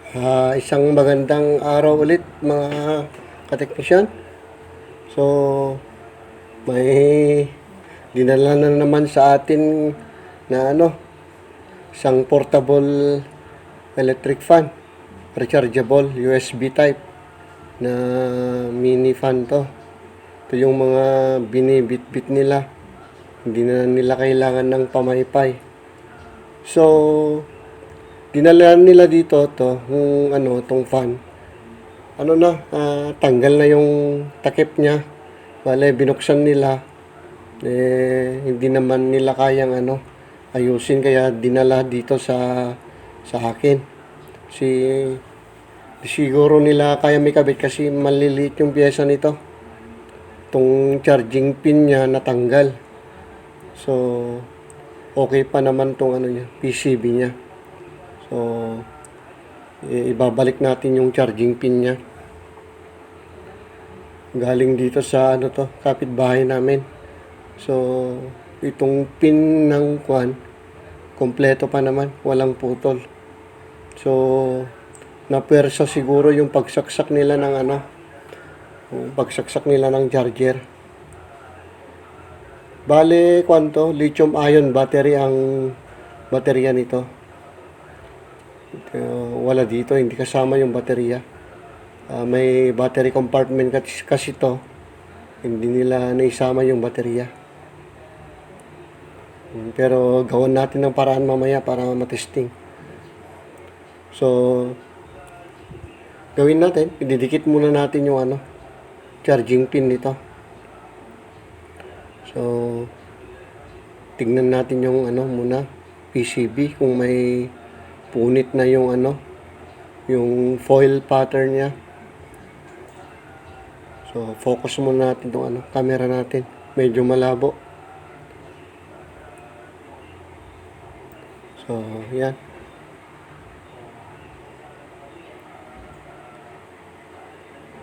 Isang magandang araw ulit mga kateknisyan. So, may dinala na naman sa atin na isang portable electric fan, rechargeable USB type na mini fan to. Ito yung mga binibit-bit nila. Hindi na nila kailangan ng pamaypay. So, dinala nila dito tong fan. Tanggal na yung takip niya. Bale, binuksan nila. Hindi naman nila kayang ayusin, kaya dinala dito sa akin. Siguro nila kaya may kabit kasi maliliit yung pyesa nito. Itong charging pin niya natanggal. So, okay pa naman tong niya, PCB niya. So, ibabalik natin yung charging pin niya. Galing dito sa kapitbahay namin. So, itong pin ng kompleto pa naman, walang putol. So, napuwersa siguro yung pagsaksak nila ng charger. Bale, lithium ion battery ang baterya nito. Wala dito, hindi kasama yung baterya. May battery compartment kasi to, hindi nila naisama yung baterya. Pero gawin natin ng paraan mamaya para matesting. So, gawin natin, ididikit muna natin yung charging pin nito. So, tingnan natin yung muna, PCB, kung may punit na yung yung foil pattern niya. So, focus muna natin itong camera natin. Medyo malabo. So, yan.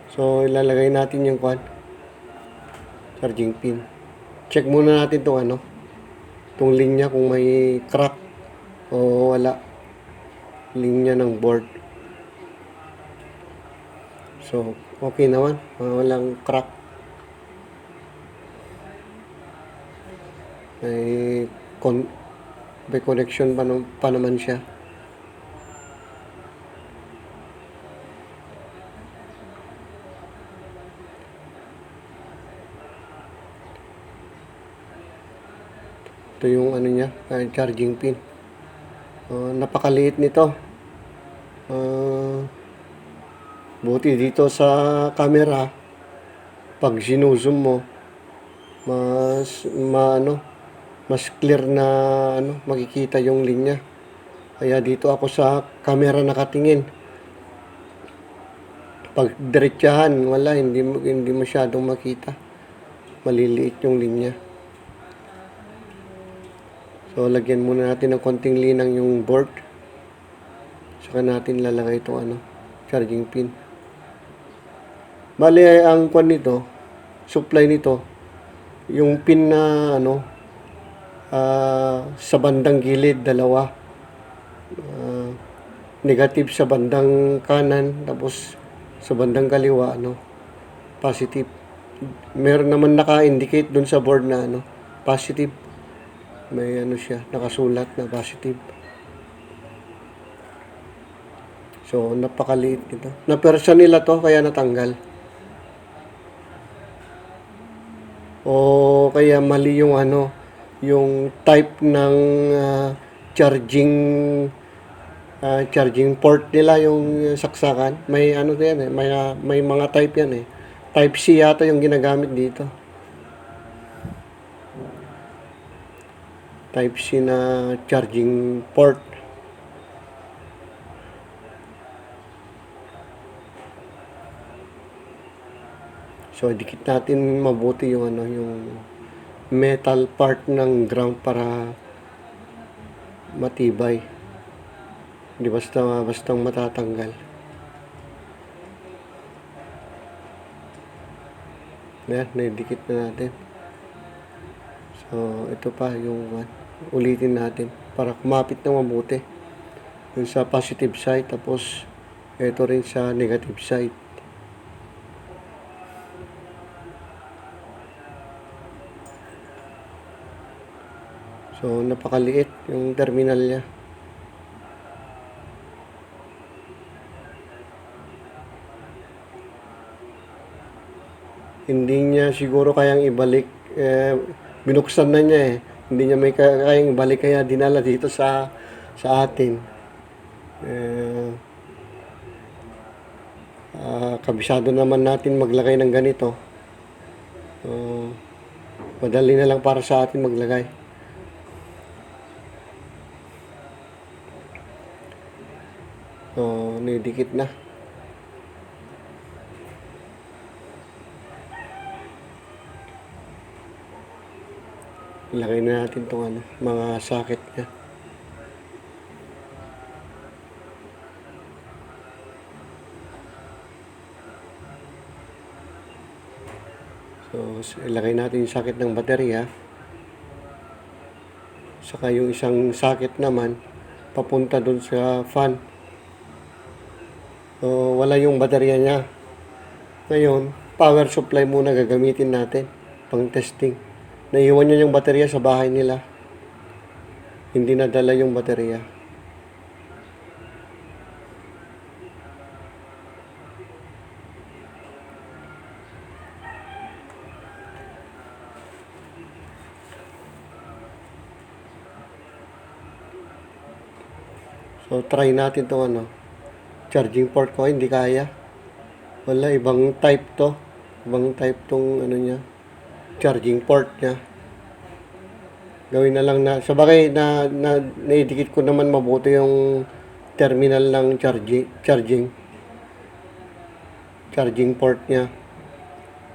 So, ilalagay natin yung charging pin. Check muna natin itong linya kung may crack o wala. Linya ng board. So, okay naman. Walang crack. May connection pa naman siya. Ito yung niya, charging pin. Napakaliit nito. Buti dito sa camera, pag sinuzum mo, mas clear na makikita yung linya. Kaya dito ako sa camera nakatingin. Pag diretsahan, wala, hindi masyadong makita. Maliliit yung linya. So, lagyan muna natin ng konting linang yung board. Saka natin lalagay itong charging pin. Bali, ang nito, supply nito, yung pin na sa bandang gilid, dalawa. Negative sa bandang kanan, tapos sa bandang kaliwa, positive. Meron naman naka-indicate dun sa board na positive. May siya, nakasulat na positive. So, napakaliit nito. Napersa nila to, kaya natanggal. O kaya mali yung yung type ng charging port nila, yung saksakan. May yan may mga type yan Type C yata yung ginagamit dito. Type C na charging port. So, dikit natin mabuti yung yung metal part ng ground para matibay. Hindi bastang matatanggal. Yan, naidikit na natin. So, ito pa yung ulitin natin para kumapit na mabuti. Yung sa positive side, tapos Ito rin sa negative side. So, napakaliit yung terminal niya. Hindi niya siguro kayang ibalik. Binuksan na niya eh. Hindi niya may kayang ibalik kaya dinala dito sa atin. Kabisado naman natin maglagay ng ganito. Madali na lang para sa atin maglagay. Nidikit na. Ilagay na natin itong mga socket niya. So, ilagay natin yung socket ng baterya. Saka yung isang socket naman, papunta dun sa fan. So, wala yung baterya niya. Ngayon, power supply muna gagamitin natin pang testing. Naiwan niya yung baterya sa bahay nila. Hindi nadala yung baterya. So, try natin itong charging port ko. Hindi kaya. Wala, ibang type to. Ibang type tong niya. Charging port niya. Gawin na lang na. Sabagay, naidikit ko naman mabuti yung terminal ng charging port niya.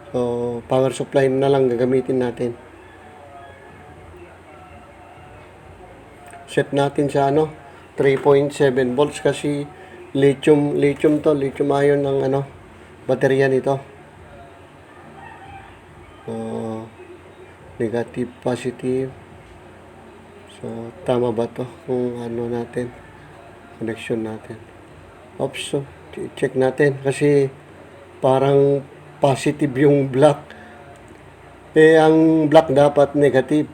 So, power supply na lang gagamitin natin. Set natin sa 3.7 volts kasi lithium ion ng baterya nito. Negative, positive. So, tama ba to kung natin connection natin? Oops, so, check natin kasi parang positive yung black. Ang black dapat negative.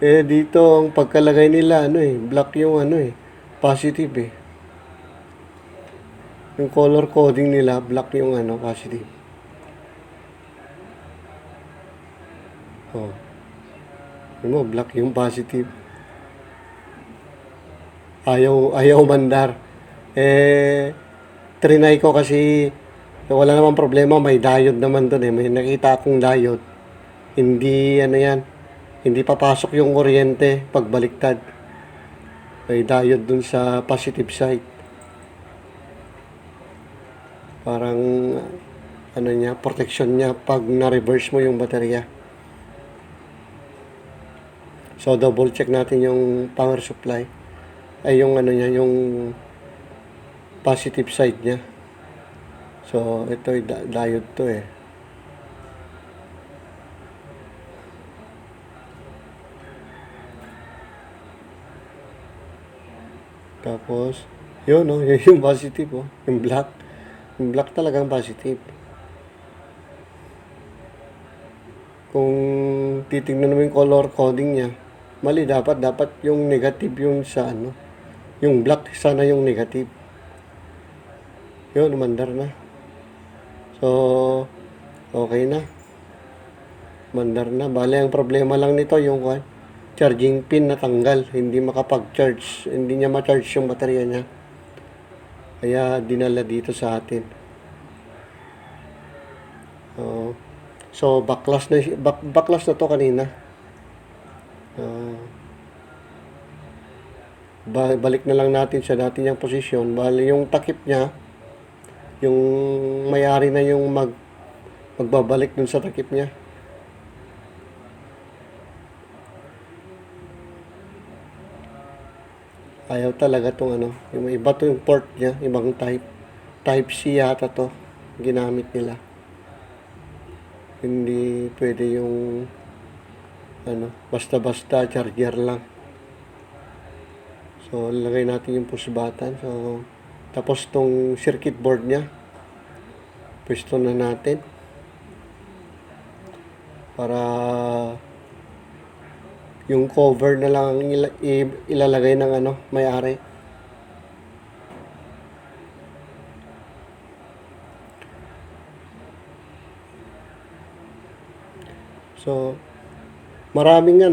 Dito ang pagkalagay nila black yung positive Yung color coding nila black yung positive. Black yung positive. Ayaw mandar. Trinay ko kasi wala namang problema, may diode naman doon may nakita akong diode. Hindi yan. Hindi papasok yung kuryente pag baliktad. May diode dun sa positive side. Parang protection niya pag na-reverse mo yung baterya. So, double check natin yung power supply. Ay, yung yung positive side niya. So, ito diode to Tapos, yun yung positive yung black. Yung black talagang positive. Kung titingnan mo yung color coding niya, mali dapat yung negative yung sa yung black sana yung negative. Yun, mandar na. So, okay na. Mandar na. Bale, ang problema lang nito yung charging pin natanggal. Hindi makapag-charge. Hindi niya ma-charge yung baterya niya. Kaya dinala dito sa atin. So, backlash na to kanina. Balik na lang natin sa dati niyang posisyon. Bali, yung takip niya, yung may-ari na yung magbabalik dun sa takip niya. Ayaw talaga tong yung iba to yung port niya, ibang type C yata to ginamit nila. Hindi pwede yung basta-basta charger lang. So, lagay natin yung push button. So, Tapos tong circuit board niya, pwesto na natin para yung cover na lang ang ilalagay ng may-ari. So, maraming